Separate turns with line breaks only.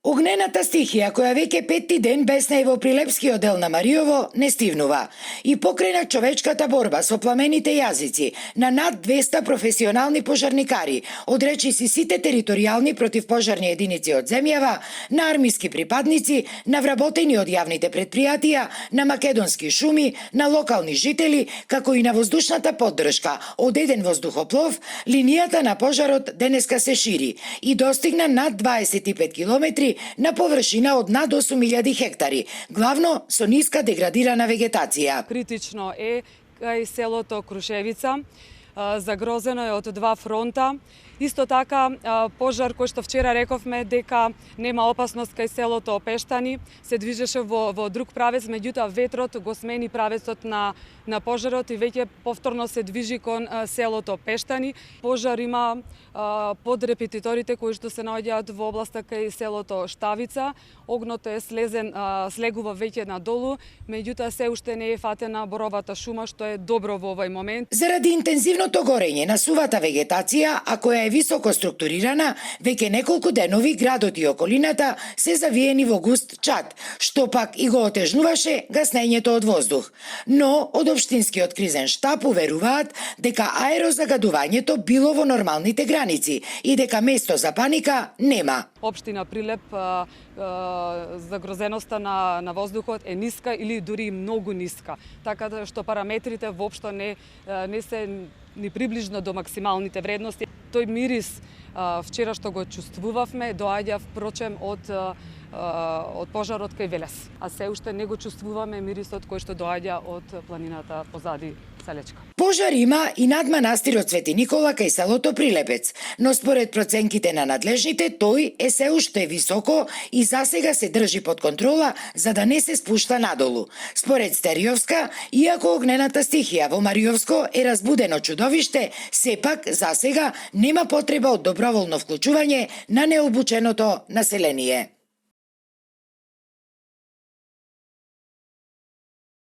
Огнената стихија која веќе петти ден бесне во Прилепскиот дел на Мариово не стивнува. И покрај човечката борба со пламените јазици на над 200 професионални пожарникари, од речиси сите територијални противпожарни единици од земјава, на армиски припадници, на вработени од јавните предпријатија, на македонски шуми, на локални жители, како и на воздушната поддршка од еден воздухоплов, линијата на пожарот денеска се шири и достигна над 25 километри на површина од над 8000 хектари, главно со ниска деградирана вегетација.
Критично е кај селото Крушевица, загрозено е од два фронта. Исто така, пожар кој што вчера рековме дека нема опасност кај селото Опештани, се движеше во друг правец, меѓутоа ветрот го смени правецот на пожарот и веќе повторно се движи кон селото Пештани. Пожар има под репетиторите кои што се наоѓаат во областа кај селото Штавица. Огното е слегува веќе надолу, меѓутоа се уште не е фатена боровата шума, што е добро во овој момент.
Заради интензивното горење на сувата вегетација, а која е високо структурирана, веќе неколку денови градот и околината се завиени во густ чад, што пак и го отежнуваше гаснењето од воздух. Но од општинскиот кризен штаб уверуваат дека аерозагадувањето било во нормалните граници и дека место за паника нема.
Општина Прилеп, загрозеноста на воздухот е ниска или дури многу ниска, така што параметрите воопшто не се ни приближно до максималните вредности. Тој мирис вчера што го чувствувавме доаѓа впрочем од пожарот кај Велес, а се уште не го чувствуваме мирисот кој што доаѓа од планината позади Селечка.
Пожар има и над манастирот Свети Никола кај селото Прилепец, но според проценките на надлежните тој е се уште високо и засега се држи под контрола за да не се спушта надолу. Според Стериовска, иако огнената стихија во Мариовско е разбудено чудовиште, сепак засега нема потреба од доброволно вклучување на необученото население.